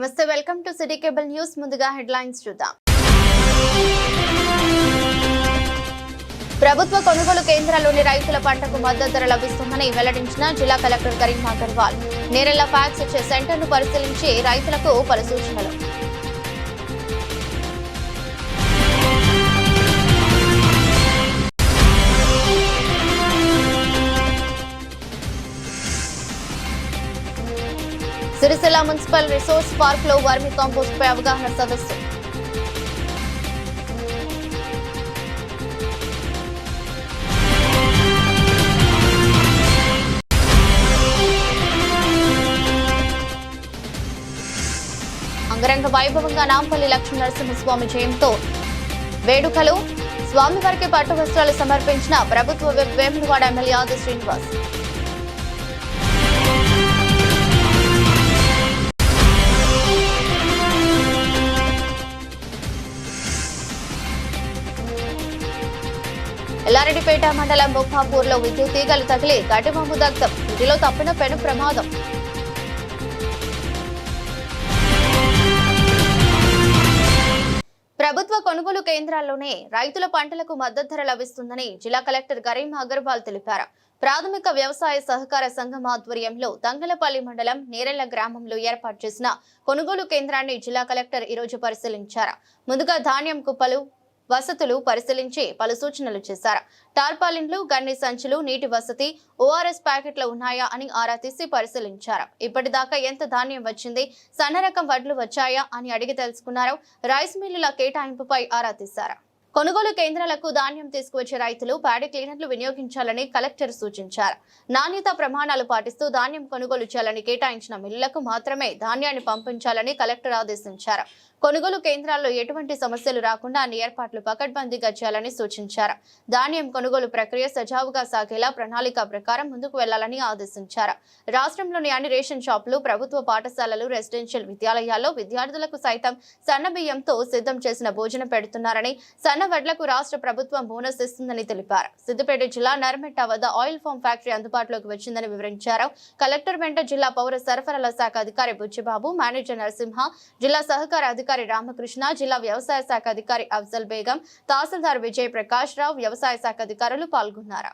నమస్తే, welcome to city cable news. ముందుగా headlines చూద్దాం. ప్రభుత్వ కొనుగోలు కేంద్రాల్లోని రైతుల పంటకు మద్దతు ధర లభిస్తుందని వెల్లడించిన జిల్లా కలెక్టర్ కరీం అగర్వాల్. నేరెళ్ల ఫ్యాక్స్ ఇచ్చే సెంటర్ను పరిశీలించి రైతులకు పలు సూచనలు. సిరిసిల్ల మున్సిపల్ రిసోర్స్ పార్క్ లో వర్మి కాంపోస్ట్ పై అవగాహన సదస్సు. అంగరంగ వైభవంగా నాంపల్లి లక్ష్మీ నరసింహస్వామి జయంతో వేడుకలు. స్వామివారికి పట్టు వస్త్రాలు సమర్పించిన ప్రభుత్వ విప్ వేములవాడ ఎమ్మెల్యే ఆది శ్రీనివాస్. ఎల్లారెడ్డిపేట మండలం బొప్పాపూర్లో విద్యుత్ తీగలు తగిలి గడ్డిమమ్ము దగ్ధం. ఇంటిలో తప్పిన పెను ప్రమాదం. ప్రభుత్వ కొనుగోలు కేంద్రాల్లోనే రైతుల పంటలకు మద్దతు ధర లభిస్తుందని జిల్లా కలెక్టర్ కరీం అగర్వాల్ తెలిపారు. ప్రాథమిక వ్యవసాయ సహకార సంఘం ఆధ్వర్యంలో తంగలపల్లి మండలం నేరెళ్ల గ్రామంలో ఏర్పాటు చేసిన కొనుగోలు కేంద్రాన్ని జిల్లా కలెక్టర్ ఈరోజు పరిశీలించారు. ముందుగా ధాన్యం కుప్పలు, వసతులు పరిశీలించి పలు సూచనలు చేశారు. టార్పాలిన్లు, గన్ని సంచులు, నీటి వసతి, ఓఆర్ఎస్ ప్యాకెట్లు ఉన్నాయా అని ఆరా తీసి పరిశీలించారు. ఇప్పటిదాకా ఎంత ధాన్యం వచ్చింది, సన్న రకం వడ్లు వచ్చాయా అని అడిగి తెలుసుకున్నారు. రైస్ మిల్లుల కేటాయింపుపై ఆరా తీశారు. కొనుగోలు కేంద్రాలకు ధాన్యం తీసుకువచ్చే రైతులు ప్యాడీ క్లీనర్లు వినియోగించాలని కలెక్టర్ సూచించారు. నాణ్యత ప్రమాణాలు పాటిస్తూ ధాన్యం కొనుగోలు చేయాలని, కేటాయించిన మిల్లులకు మాత్రమే ధాన్యాన్ని పంపించాలని కలెక్టర్ ఆదేశించారు. కొనుగోలు కేంద్రాల్లో ఎటువంటి సమస్యలు రాకుండా అన్ని ఏర్పాట్లు పకడ్బందీగా చేయాలని సూచించారు. ధాన్యం కొనుగోలు ప్రక్రియ సజావుగా సాగేలా ప్రణాళిక ప్రకారం ముందుకు వెళ్లాలని ఆదేశించారు. రాష్ట్రంలోని అన్ని రేషన్ షాపులు, ప్రభుత్వ పాఠశాలలు, రెసిడెన్షియల్ విద్యాలయాల్లో విద్యార్థులకు సైతం సన్న బియ్యంతో సిద్ధం చేసిన భోజనం పెడుతున్నారని, సన్న వడ్లకు రాష్ట్ర ప్రభుత్వం బోనస్ ఇస్తుందని తెలిపారు. సిద్దిపేట జిల్లా నర్మెట్ట వద్ద ఆయిల్ ఫామ్ ఫ్యాక్టరీ అందుబాటులోకి వచ్చిందని వివరించారు. కలెక్టర్ వెంట జిల్లా పౌర సరఫరాల శాఖ అధికారి బుచ్చిబాబు, మేనేజర్ నరసింహ, జిల్లా సహకార అధికారి రామకృష్ణ, జిల్లా వ్యవసాయ శాఖ అధికారి అఫ్జల్ బేగం, తహసీల్దార్ విజయ్ ప్రకాష్ రావు, వ్యవసాయ శాఖ అధికారులు పాల్గొన్నారు.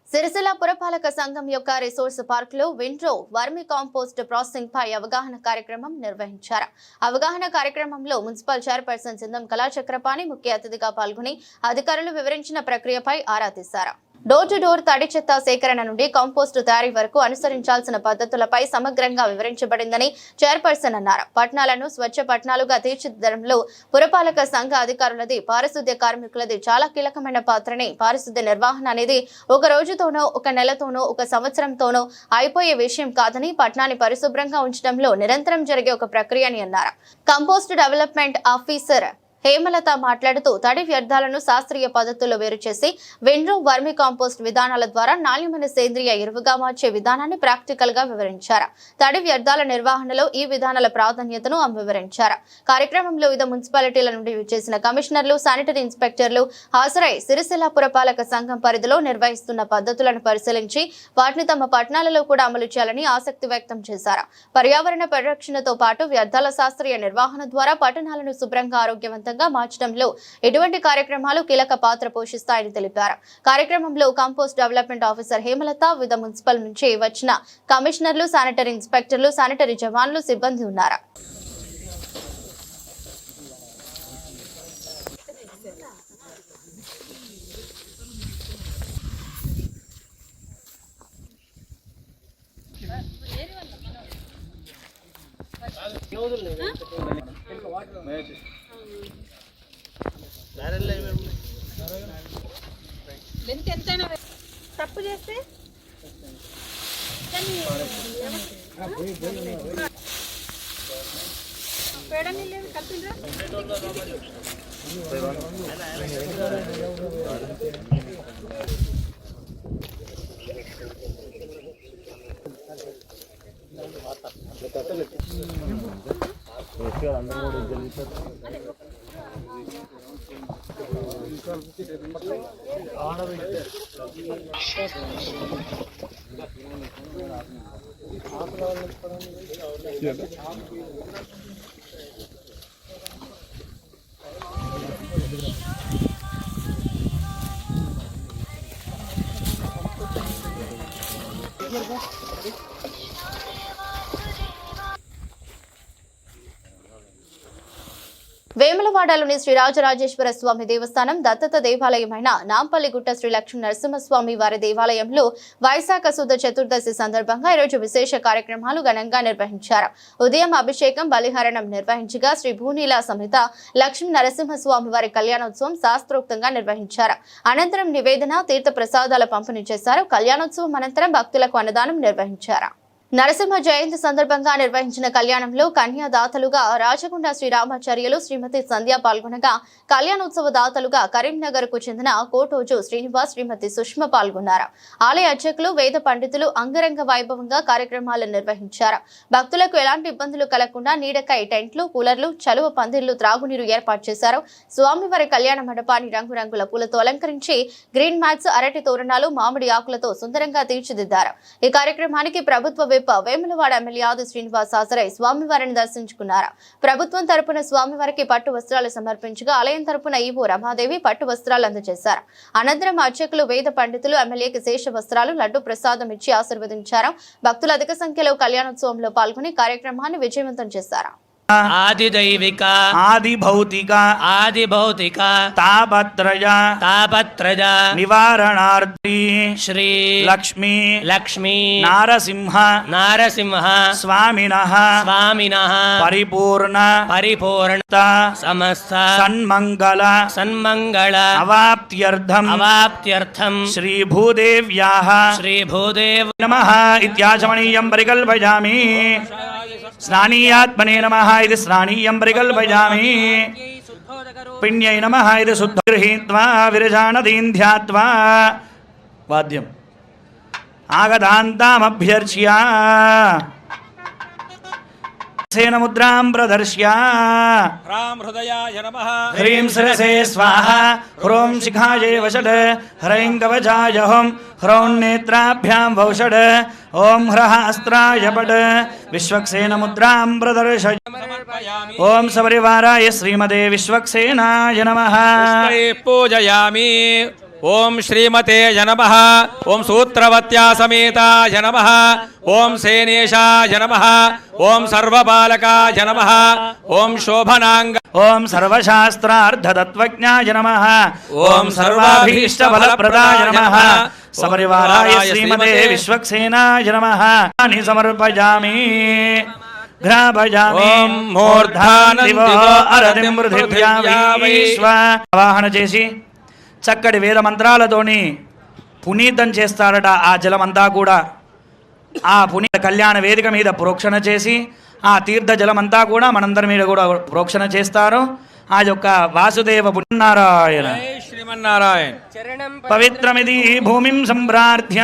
సిరిసిల్ల పురపాలక సంఘం యొక్క రిసోర్స్ పార్క్ లో విండ్రో వర్మి కాంపోస్ట్ ప్రాసెసింగ్ పై అవగాహన కార్యక్రమం నిర్వహించారు. అవగాహన కార్యక్రమంలో మున్సిపల్ చైర్పర్సన్ సింధం కళాచక్రపాణి ముఖ్య అతిథిగా పాల్గొని అధికారులు వివరించిన ప్రక్రియపై ఆరా తీశారు. డోర్ టు డోర్ తడి చెత్త సేకరణ నుండి కాంపోస్ట్ తయారీ వరకు అనుసరించాల్సిన పద్ధతులపై సమగ్రంగా వివరించబడిందని చైర్పర్సన్ అన్నారు. పట్టణాలను స్వచ్ఛ పట్టణాలుగా తీర్చిదిద్దడంలో పురపాలక సంఘ అధికారులది, పారిశుద్ధ్య కార్మికులది చాలా కీలకమైన పాత్రని, పారిశుద్ధ్య నిర్వహణ అనేది ఒక రోజుతోనో, ఒక నెలతోనో, ఒక సంవత్సరంతోనో అయిపోయే విషయం కాదని, పట్టణాన్ని పరిశుభ్రంగా ఉంచడంలో నిరంతరం జరిగే ఒక ప్రక్రియ అని అన్నారు. కంపోస్ట్ డెవలప్మెంట్ ఆఫీసర్ హేమలత మాట్లాడుతూ తడి వ్యర్థాలను శాస్త్రీయ పద్ధతుల్లో వేరు చేసి విండ్రో వర్మి కాంపోస్ట్ విధానాల ద్వారా నాణ్యమైన సేంద్రియ ఎరువుగా మార్చే విధానాన్ని ప్రాక్టికల్ గా వివరించారు. తడి వ్యర్థాల నిర్వహణలో ఈ విధానాల ప్రాధాన్యతను ఆమె వివరించారు. కార్యక్రమంలో వివిధ మున్సిపాలిటీల నుండి విచ్చేసిన కమిషనర్లు, శానిటరీ ఇన్స్పెక్టర్లు హాజరై సిరిసిల్ల పురపాలక సంఘం పరిధిలో నిర్వహిస్తున్న పద్ధతులను పరిశీలించి వాటిని తమ పట్టణాలలో కూడా అమలు చేయాలని ఆసక్తి వ్యక్తం చేశారు. పర్యావరణ పరిరక్షణతో పాటు వ్యర్థాల శాస్త్రీయ నిర్వహణ ద్వారా పట్టణాలను శుభ్రంగా, ఆరోగ్యవంతంగా మార్చడంలో ఎటువంటి కార్యక్రమాలు కీలక పాత్ర పోషిస్తాయని తెలిపారు. కార్యక్రమంలో కంపోస్ట్ డెవలప్మెంట్ ఆఫీసర్ హేమలత, వివిధ మున్సిపల్ నుంచి వచ్చిన కమిషనర్లు, శానిటరీ ఇన్స్పెక్టర్లు, శానిటరీ జవాన్లు, సిబ్బంది ఉన్నారు. తప్పు చేస్తే పేడని లేదు కలిపిండ్రా వేములవాడలోని శ్రీ రాజరాజేశ్వర స్వామి దేవస్థానం దత్తత దేవాలయమైన నాంపల్లిగుట్ట శ్రీ లక్ష్మీ నరసింహస్వామి వారి దేవాలయంలో వైశాఖ శుద్ధ చతుర్దశి సందర్భంగా ఈరోజు విశేష కార్యక్రమాలు ఘనంగా నిర్వహించారు. ఉదయం అభిషేకం బలిహరణం నిర్వహించగా శ్రీ భూనీల సమేత లక్ష్మీ నరసింహస్వామి వారి కళ్యాణోత్సవం శాస్త్రోక్తంగా నిర్వహించారు. అనంతరం నివేదన తీర్థ ప్రసాదాల పంపిణీ చేశారు. కళ్యాణోత్సవం అనంతరం భక్తులకు అన్నదానం నిర్వహించారు. నరసింహ జయంతి సందర్భంగా నిర్వహించిన కళ్యాణంలో కన్యాదాతలుగా రాచకొండ శ్రీరామాచార్యులు శ్రీమతి సంధ్య పాల్గొనగా కళ్యాణోత్సవ దాతలుగా కరీంనగర్ కు చెందిన కోటోజు శ్రీనివాస్ శ్రీమతి సుష్మ పాల్గొన్నారు. ఆలయ అర్చకులు వేద పండితులు అంగరంగ వైభవంగా కార్యక్రమాలను నిర్వహించారు. భక్తులకు ఎలాంటి ఇబ్బందులు కలగకుండా నీడకై టెంట్లు, కూలర్లు, చలువ పందిళ్లు, త్రాగునీరు ఏర్పాటు చేశారు. స్వామివారి కళ్యాణ మండపాన్ని రంగురంగుల పూలతో అలంకరించి గ్రీన్ మ్యాట్స్, అరటి తోరణాలు, మామిడి ఆకులతో సుందరంగా తీర్చిదిద్దారు. ఈ కార్యక్రమానికి ప్రభుత్వ వేములవాడ ఎమ్మెల్యే ఆది శ్రీనివాస్ హాజరై స్వామివారిని దర్శించుకున్నారు. ప్రభుత్వం తరపున స్వామివారికి పట్టు వస్త్రాలు సమర్పించగా ఆలయం తరపున ఈవో రమాదేవి పట్టు వస్త్రాలు అందజేశారు. అనంతరం అర్చకులు, వేద పండితులు ఎమ్మెల్యేకి శేష వస్త్రాలు, లడ్డు ప్రసాదం ఇచ్చి ఆశీర్వదించారు. భక్తులు అధిక సంఖ్యలో కళ్యాణోత్సవంలో పాల్గొని కార్యక్రమాన్ని విజయవంతం చేశారు. ఆదిదైవిక ఆదిభౌతిక ఆదిభౌతిక తాపత్రయ నివారణార్థి శ్రీ లక్ష్మీ లక్ష్మీ నారసింహ స్వామినః పరిపూర్ణ సమస్త సన్మంగళ అవాప్త్యర్థం శ్రీ భూదేవ్యాః నమః ఇత్యాచమనీయం పరికల్పయామి. స్నానీయాత్మనే నమః ఇది స్నానీయం పరికల్పయామి. పిణ్యై నమః ఇది శుద్ధ గృహీత్వా విరజానదీం ధ్యాత్వా వాద్యం ఆగతాంతామభ్యర్చ్య సేన ముద్రాం ప్రదర్శ్య హ్రాం హృదయాయ నమః హ్రీం శిరసే స్వాహా హ్రోం శిఖాయే వషడ్ హ్రైం కవచాయ హోం హ్రౌం నేత్రాభ్యాం వౌషడ్ ఓం హ్రః అస్త్రాయ పడ్ విశ్వక్సేన ముద్రాం ప్రదర్శయ. ఓం సపరివారాయ శ్రీమతే విశ్వక్సేనాయ నమః. పూజయామి. ఓం శ్రీమతే నమః. ఓం సూత్రవత్యా సమేతాయ నమః. ఓం సేనేశాయ నమః. ఓం సర్వపాలకాయ నమః. ఓం శోభనాంగ. ఓం సర్వశాస్త్రార్థతత్వజ్ఞాయ నమః. ఓం సర్వాభీష్టఫలప్రదాయ నమః. సపరివారాయ శ్రీమతే విశ్వక్సేనాయ నమః. సమర్పయామి. ఓం మూర్ధానందివో అరతిం పృథివ్యా విశ్వ ఆవాహన చేసి చక్కటి వేద మంత్రాలతోని పునీతం చేస్తారట ఆ జలమంతా కూడా. ఆ పునీత కళ్యాణ వేదిక మీద ప్రోక్షణ చేసి ఆ తీర్థ జలమంతా కూడా మనందరి మీద కూడా ప్రోక్షణ చేస్తారు. ఆ యొక్క వాసుదేవ పుణ్యనారాయణ శ్రీమన్నారాయణ పవిత్రమిది భూమిం సంప్రార్థ్య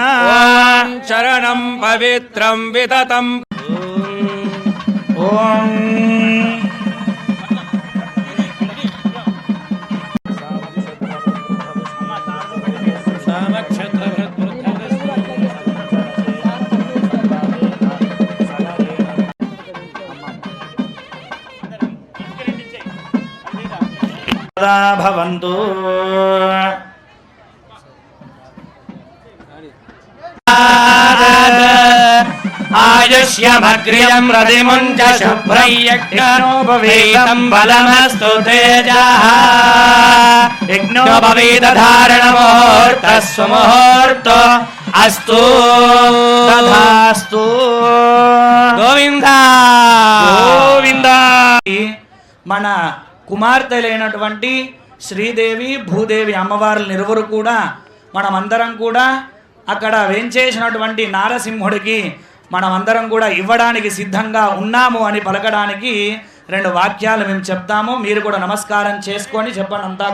చరణం పవిత్రం వితతం. ఓం భవంతు. ఆయుష్యమగ్రియం రతిముంచ శుభ్రయ్యజ్ఞోపవీతం బలమస్తు తేజః. యజ్ఞోపవీతధారణముహూర్తస్వముహూర్తో అస్తు తథాస్తు. గోవింద గోవింద. మన కుమార్తెలైనటువంటి శ్రీదేవి, భూదేవి అమ్మవార్లు ఇరువురు కూడా మనమందరం కూడా అక్కడ వేంచేసినటువంటి నారసింహుడికి మనమందరం కూడా ఇవ్వడానికి సిద్ధంగా ఉన్నాము అని పలకడానికి రెండు వాక్యాలు మేము చెప్తాము. మీరు కూడా నమస్కారం చేసుకొని చెప్పండి. అంతా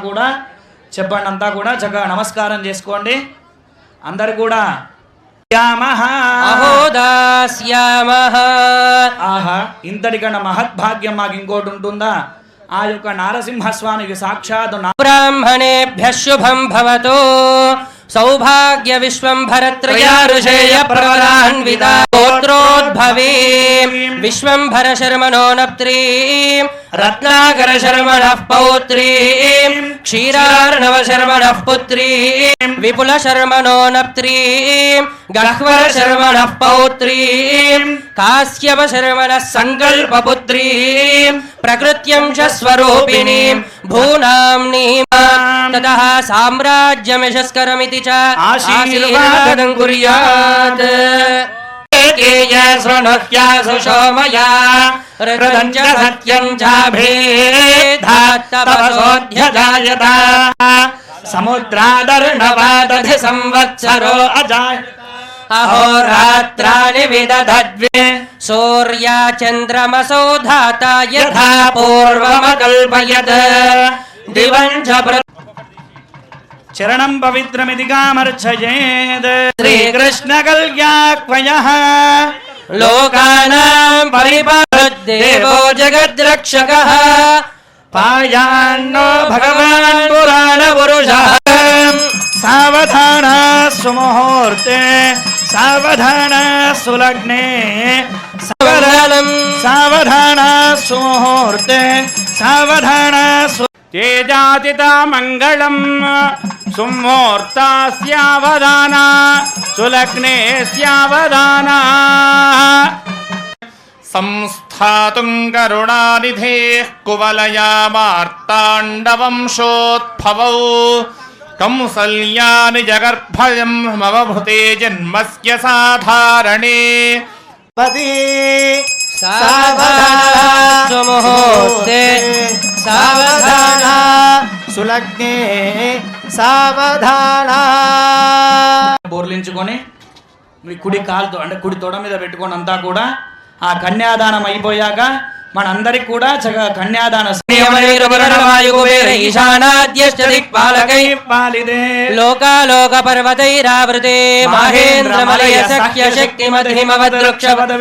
కూడా చక్కగా నమస్కారం చేసుకోండి అందరు కూడా. ఆహా, ఇంతటికన్నా మహద్భాగ్యం మాకు ఇంకోటి ఉంటుందా? ఆ యొక్క నారసింహస్వామికి సాక్షాత్ బ్రాహ్మణేభ్య శుభం భవతు. సౌభాగ్య విశ్వంభరత్రయ ఋషేయ ప్రవరాన్విత గోత్రోద్భవ शाम्भवीं विश्वम्भर शर्मणो नप्त्रीं रत्नाकर शर्मणः पौत्रीं क्षीरार्णव शर्मणः पुत्रीं विपुल शर्मणो नप्त्रीं गह्वर शर्मणः पौत्रीं काश्यप शर्मणः संकल्पपुत्रीं प्रकृत्यंश स्वरूपिणीं भूनाम्नीं ततः साम्राज्यमिषस्करमिति च आशीर्वादं कुर्यात् शृणुह्यासु सोमया हृदं च सत्यं चाभेदात्तपसोऽध्यजायत समुद्रादर्णवादधि संवत्सरो अजाय अहोरात्राणि विदधद्वे सूर्या चन्द्रमसो धाता यथा पूर्वमकल्पयत् दिवं च चरणं पवित्रमिति कामर्चयेत् श्रीकृष्ण कल्याक्वयः लोकानां परिपालद्देवो जगद्रक्षकः पायान्नो भगवान् पुराणपुरुषः सावधान सुमुहूर्ते सावधान सुलग्ने सावधान सुमुहूर्ते सावधान तेजातिता मंगलम सुमुहूर्तास्यावधाना सुलग्ने स्यावधाना संस्थातुं करुणानिधेः कुवलयामार्ताण्डवंशोद्भवौ कौसल्या निजगर्भयं मवभूते जन्मस्य साधारणे मुहूर्ते सावधान सुलग्ने సావధాన బోర్లించుకొని మీ కుడి కాలుతో అంటే కుడి తొడ మీద పెట్టుకొని అంతా కూడా ఆ కన్యాదానం అయిపోయాక మనందరికి కూడా చక్కగా కన్యాదాన లోకాలోక పర్వతైరావృతే మహేంద్రమలయ సఖ్య శక్తిమద్హిమవద్వృక్షవద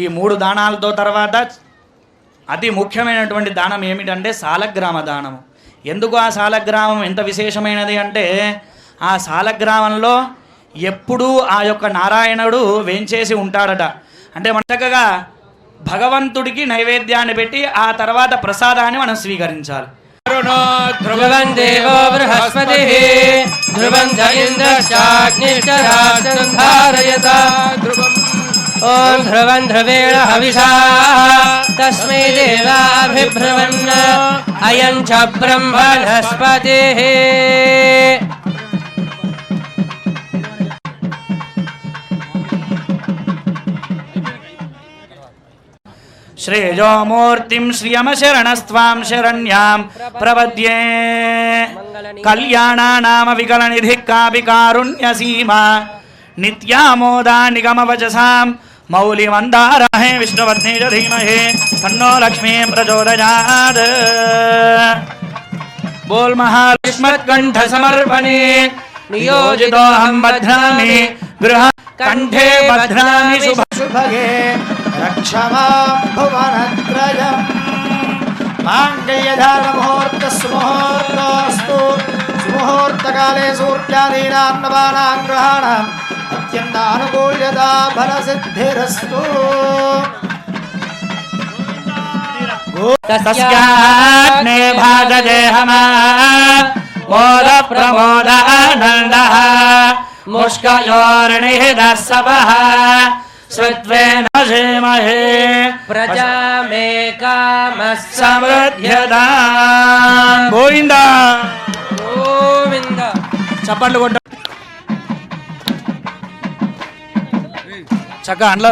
ఈ మూడు దానాలతో తర్వాత అతి ముఖ్యమైనటువంటి దానం ఏమిటంటే సాలగ్రామ దానము. ఎందుకు ఆ సాలగ్రామం ఎంత విశేషమైనది అంటే ఆ సాలగ్రామంలో ఎప్పుడూ ఆ యొక్క నారాయణుడు వేంచేసి ఉంటాడట. అంటే మన చక్కగా భగవంతుడికి నైవేద్యాన్ని పెట్టి ఆ తర్వాత ప్రసాదాన్ని మనం స్వీకరించాలి. ధ్రువం దేవో బృహస్పతి ధ్రువం ఇంద్రశ్చాగ్నిశ్చరాష్ట్రం ధారయతా ఓం ధ్రువం ధ్రువేణ హవిషా తస్మై దేవాభిబ్రువన్ అయం చ బ్రహ్మణస్పతిః. శ్రేయోమూర్తిం శ్రియమశరణస్త్వాం శరణ్యాం ప్రపద్యే కళ్యాణానామ వికలనిధి కాపి కారుణ్యసీమా నిత్యామోదా నిగమవచసాం మౌలిమందారహే విష్ణువర్ధే చ ధీమహే తన్నో లక్ష్మీ ప్రచోదయాత్. బోల్ మహాలక్ష్మత్కంఠ సమర్పణే నియోజితోహం బధ్నామి గృహ కంఠే బధ్నామి శుభగే రక్షమాం భువనత్రయం మాంగళ్యధారముహూర్తస్సుముహూర్తోస్తు సుముహూర్తకాలే సూర్యాదీనాం నవానాం గ్రహాణాం అత్యంతానుకూల్యతా ఫలసిద్ధిరస్తు. తస్యాగ్నే భాగదేహమా మోద ప్రమోద ఆనందః ముష్కయోర్నిహితస్సవః స్వత్వేన ధీమహి ప్రజామేకామః సమృద్ధ్యతా. గోవిందా గోవింద. చప్పట్లు కొట్ట చక్క అండ్ల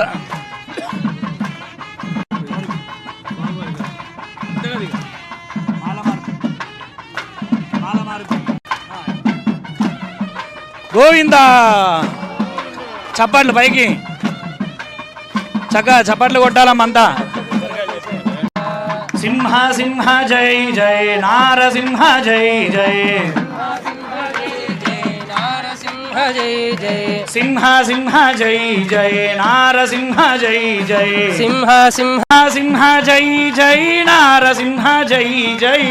గోవిందా. చప్పట్లు పైకి చక్క చప్పట్లు కొట్టాలమ్మంతా. సింహ సింహ జై జై నారసింహ జై జై నారసింహ జై జై సింహ సింహ జై జై నారసింహ జై జై సింహ సింహ సింహ జై జై నారసింహ జై జై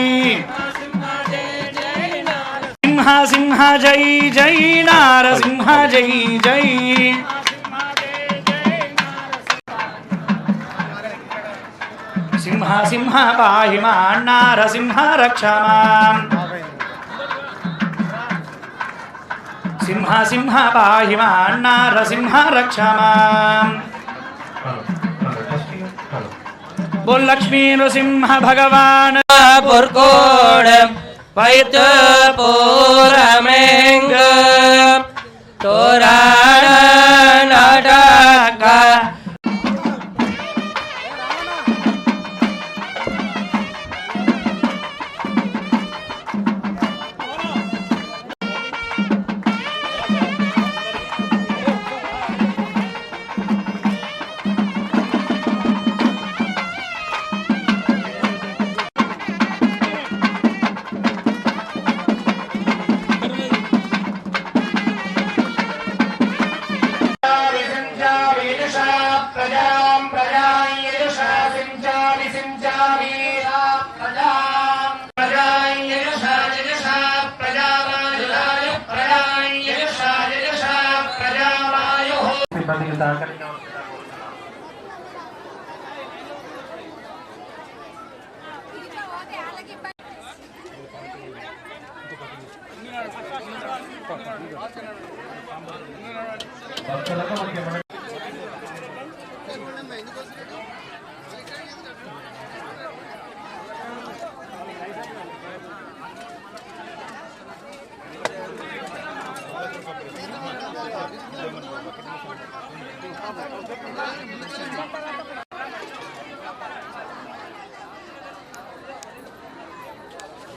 సింహ సింహ జై జై నారసింహ జై జై. సింహ సింహ పాహి మాం నారసింహ రక్ష మాం. సింహ సింహ పాహి మాం నారసింహ రక్ష మాం. బోల్ లక్ష్మీ నృసింహ భగవాన్ పుర్కోడ్ వైత్ పూరమేంగ తోరాణ నాటక.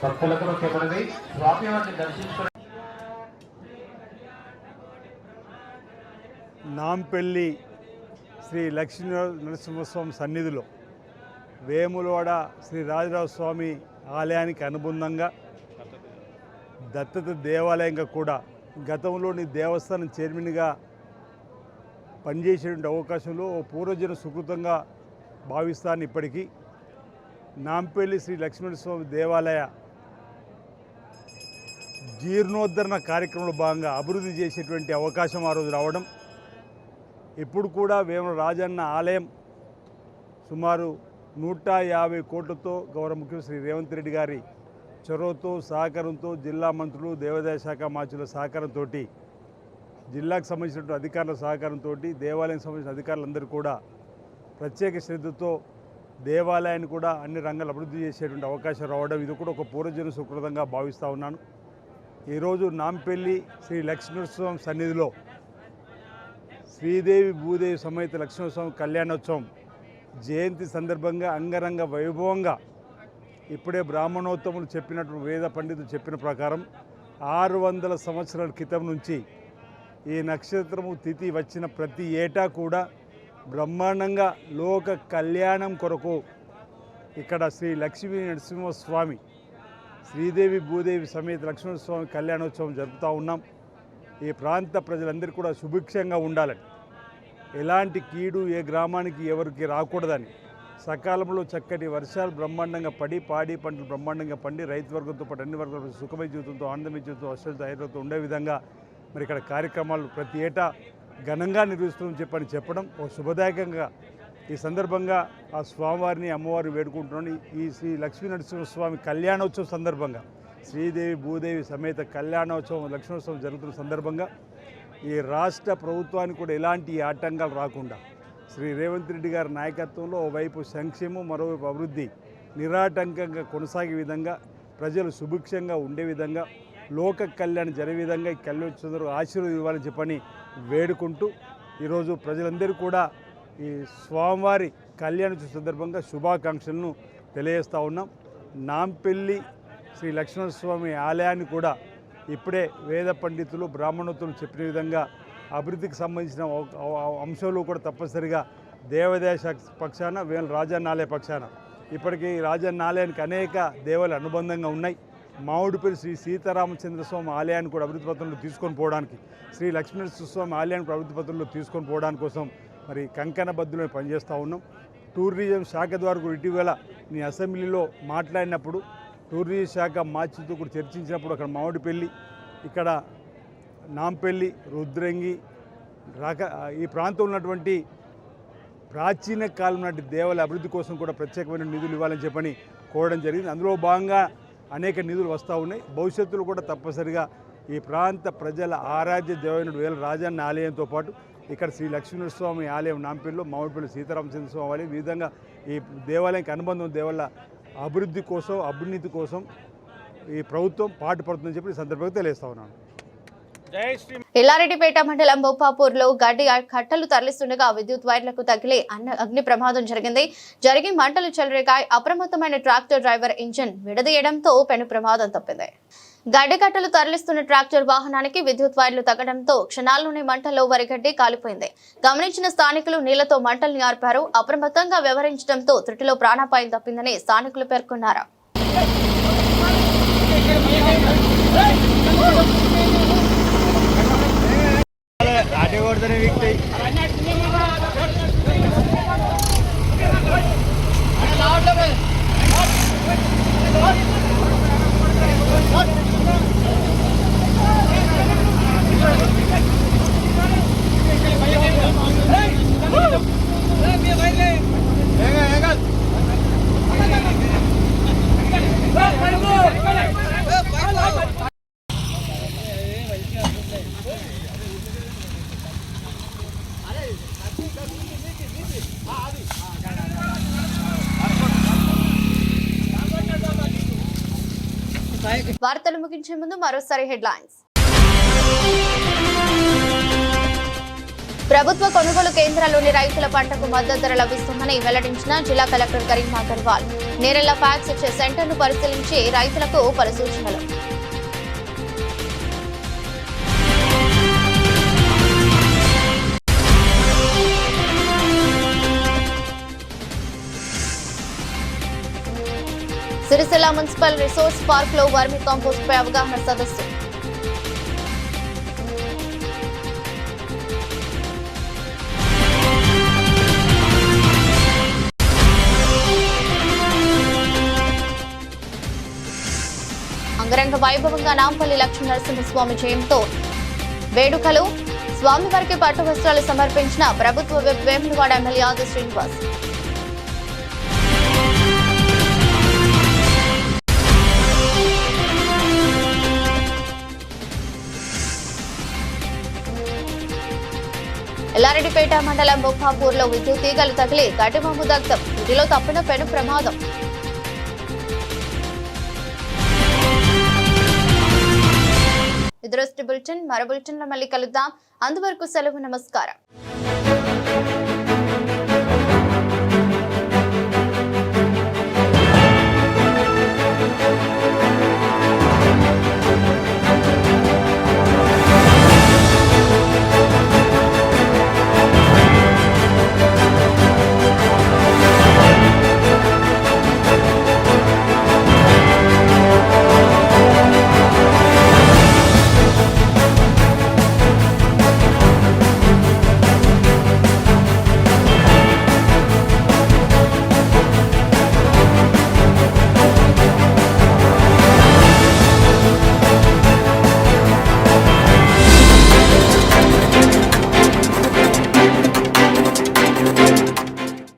భక్తులకు ముఖ్యమైనది స్వామివారిని దర్శించుకుని నాంపల్లి శ్రీ లక్ష్మీ నరసింహస్వామి సన్నిధిలో వేములవాడ శ్రీ రాజరాజ స్వామి ఆలయానికి అనుబంధంగా దత్తత దేవాలయంగా కూడా గతంలోని దేవస్థానం చైర్మన్గా పనిచేసేటువంటి అవకాశంలో ఓ పూర్వజన సుకృతంగా భావిస్తాను. ఇప్పటికీ నాంపల్లి శ్రీ లక్ష్మీనరసింహస్వామి దేవాలయ జీర్ణోద్ధరణ కార్యక్రమంలో భాగంగా అభివృద్ధి చేసేటువంటి అవకాశం ఆ రోజు రావడం, ఇప్పుడు కూడా వేముల రాజన్న ఆలయం సుమారు 150 కోట్లతో గౌరవ ముఖ్యమంత్రి శ్రీ రేవంత్ రెడ్డి గారి చొరవతో సహకారంతో జిల్లా మంత్రులు దేవాదాయ శాఖ మంత్రుల సహకారంతో జిల్లాకు సంబంధించినటువంటి అధికారుల సహకారంతో దేవాలయం సంబంధించిన అధికారులందరూ కూడా ప్రత్యేక శ్రద్ధతో దేవాలయాన్ని కూడా అన్ని రంగాలు అభివృద్ధి చేసేటువంటి అవకాశం రావడం ఇది కూడా ఒక పూర్వజన సుకృతంగా భావిస్తూ ఉన్నాను. ఈరోజు నాంపల్లి శ్రీ లక్ష్మీనరసింహస్వామి సన్నిధిలో శ్రీదేవి భూదేవి సమేత లక్ష్మీనరసింహస్వామి కళ్యాణోత్సవం జయంతి సందర్భంగా అంగరంగ వైభవంగా ఇప్పుడే బ్రాహ్మణోత్తములు చెప్పినటువంటి వేద పండితులు చెప్పిన ప్రకారం 600 సంవత్సరాల క్రితం నుంచి ఈ నక్షత్రము తిథి వచ్చిన ప్రతి ఏటా కూడా బ్రహ్మాండంగా లోక కళ్యాణం కొరకు ఇక్కడ శ్రీ లక్ష్మీ నరసింహస్వామి శ్రీదేవి భూదేవి సమేత లక్ష్మణస్వామి కళ్యాణోత్సవం జరుపుతూ ఉన్నాం. ఈ ప్రాంత ప్రజలందరూ కూడా సుభిక్షంగా ఉండాలని, ఎలాంటి కీడు ఏ గ్రామానికి ఎవరికి రాకూడదని, సకాలంలో చక్కటి వర్షాలు బ్రహ్మాండంగా పడి పాడి పంటలు బ్రహ్మాండంగా పండి రైతు వర్గంతో పాటు అన్ని వర్గాల సుఖమయ జీవితంతో ఆనందమయ జీవితంతో అశ్వత ఐర్యంతో ఉండే విధంగా మరి ఇక్కడ కార్యక్రమాలు ప్రతి ఏటా ఘనంగా నిర్వహిస్తామని చెప్పడం ఒక శుభదాయకంగా ఈ సందర్భంగా ఆ స్వామివారిని అమ్మవారిని వేడుకుంటున్నాను. ఈ శ్రీ లక్ష్మీ నరసింహస్వామి కళ్యాణోత్సవం సందర్భంగా శ్రీదేవి భూదేవి సమేత కళ్యాణోత్సవం లక్ష్మణోత్సవం జరుగుతున్న సందర్భంగా ఈ రాష్ట్ర ప్రభుత్వానికి కూడా ఎలాంటి ఆటంకాలు రాకుండా శ్రీ రేవంత్ రెడ్డి గారి నాయకత్వంలో ఓవైపు సంక్షేమం మరోవైపు అభివృద్ధి నిరాటంకంగా కొనసాగే విధంగా ప్రజలు సుభిక్షంగా ఉండే విధంగా లోక కళ్యాణం జరిగే విధంగా ఈ కళ్యాణోత్సవం ఆశీర్వాదం ఇవ్వాలని చెప్పని వేడుకుంటూ ఈరోజు ప్రజలందరూ కూడా ఈ స్వామివారి కళ్యాణోత్సవం సందర్భంగా శుభాకాంక్షలను తెలియజేస్తూ ఉన్నాం. నాంపల్లి శ్రీ లక్ష్మణస్వామి ఆలయాన్ని కూడా ఇప్పుడే వేద పండితులు బ్రాహ్మణోత్తులు చెప్పిన విధంగా అభివృద్ధికి సంబంధించిన అంశాలు కూడా తప్పనిసరిగా దేవాదాయ శాఖ పక్షాన వేల రాజన్న ఆలయ పక్షాన ఇప్పటికీ రాజన్న ఆలయానికి అనేక దేవాలయాలు అనుబంధంగా ఉన్నాయి. మామిడిపల్లి శ్రీ సీతారామచంద్రస్వామి ఆలయాన్ని కూడా అభివృద్ధి పత్రంలో తీసుకొని పోవడానికి, శ్రీ లక్ష్మీనరసింహస్వామి ఆలయాన్ని కూడా అభివృద్ధి పత్రంలో తీసుకొని పోవడానికి కోసం మరి కంకణబద్దులను పనిచేస్తూ ఉన్నాం. టూరిజం శాఖ ద్వారా కూడా ఇటీవల నీ అసెంబ్లీలో మాట్లాడినప్పుడు టూరిజం శాఖ మార్చితో కూడా చర్చించినప్పుడు అక్కడ మామిడిపల్లి, ఇక్కడ నాంపల్లి, రుద్రంగి ఈ ప్రాంతంలో ఉన్నటువంటి ప్రాచీన కాలం నాటి దేవాలయ అభివృద్ధి కోసం కూడా ప్రత్యేకమైన నిధులు ఇవ్వాలని చెప్పని కోరడం జరిగింది. అందులో భాగంగా అనేక నిధులు వస్తూ ఉన్నాయి. భవిష్యత్తులో కూడా తప్పనిసరిగా ఈ ప్రాంత ప్రజల ఆరాధ్య దేవైన వేల రాజన్న ఆలయంతో పాటు ఇక్కడ శ్రీ లక్ష్మీనరస్వామి ఆలయం నాంపల్లిలో, మామిడిపల్లి సీతారామచంద్ర స్వామి ఆలయం, ఈ విధంగా ఈ దేవాలయానికి అనుబంధం దేవాలయ అభివృద్ధి కోసం అభ్యున్నతి కోసం ఈ ప్రభుత్వం పాటుపడుతుందని చెప్పి ఈ సందర్భంగా తెలియజేస్తా ఉన్నాను. ఎల్లారెడ్డిపేట మండలం బొప్పాపూర్లో గడ్డి కట్టలు తరలిస్తుండగా విద్యుత్ వైర్లకు తగిలి అగ్ని ప్రమాదం జరిగి మంటలు చెలరేగాయి. అప్రమత్తమైన ట్రాక్టర్ డ్రైవర్ ఇంజిన్ విడదీయడంతో పెను ప్రమాదం తప్పింది. గడ్డి కట్టలు తరలిస్తున్న ట్రాక్టర్ వాహనానికి విద్యుత్ వైర్లు తగ్గడంతో క్షణాల్లోనే మంటల్లో వరిగడ్డి కాలిపోయింది. గమనించిన స్థానికులు నీళ్లతో మంటల్ని ఆర్పారు. అప్రమత్తంగా వ్యవహరించడంతో త్రుటిలో ప్రాణాపాయం తప్పిందని స్థానికులు పేర్కొన్నారు. వార్తలు ముగించే ముందు మరోసారి హెడ్లైన్స్. ప్రభుత్వ కొనుగోలు కేంద్రాల్లోని రైతుల పంటకు మద్దతు ధర లభిస్తుందని వెల్లడించిన జిల్లా కలెక్టర్ కరీం అగర్వాల్. నేరెళ్ల ఫ్యాక్స్ ఇచ్చే సెంటర్ను పరిశీలించి రైతులకు పలు సూచనలు. సిరిసిల్ల మున్సిపల్ రిసోర్స్ పార్క్ లో వర్మి కాంపోస్ట్ పై అవగాహన సదస్సు. అంగరంగ వైభవంగా నాంపల్లి లక్ష్మీ నరసింహస్వామి జయంతో వేడుకలు. స్వామివారికి పట్టు వస్త్రాలు సమర్పించిన ప్రభుత్వ విప్ వేములవాడ ఎమ్మెల్యే ఆది శ్రీనివాస్. ఎల్లారెడ్డిపేట మండలం బొప్పాపూర్లో విద్యుత్ తీగలు తగిలి గడ్డిమాము దగ్ధం. ఇంటిలో తప్పిన పెను ప్రమాదం. ఇది బులెటిన్. మరో బులెటిన్లో మళ్ళీ కలుద్దాం. అంతవరకు సెలవు. నమస్కారం.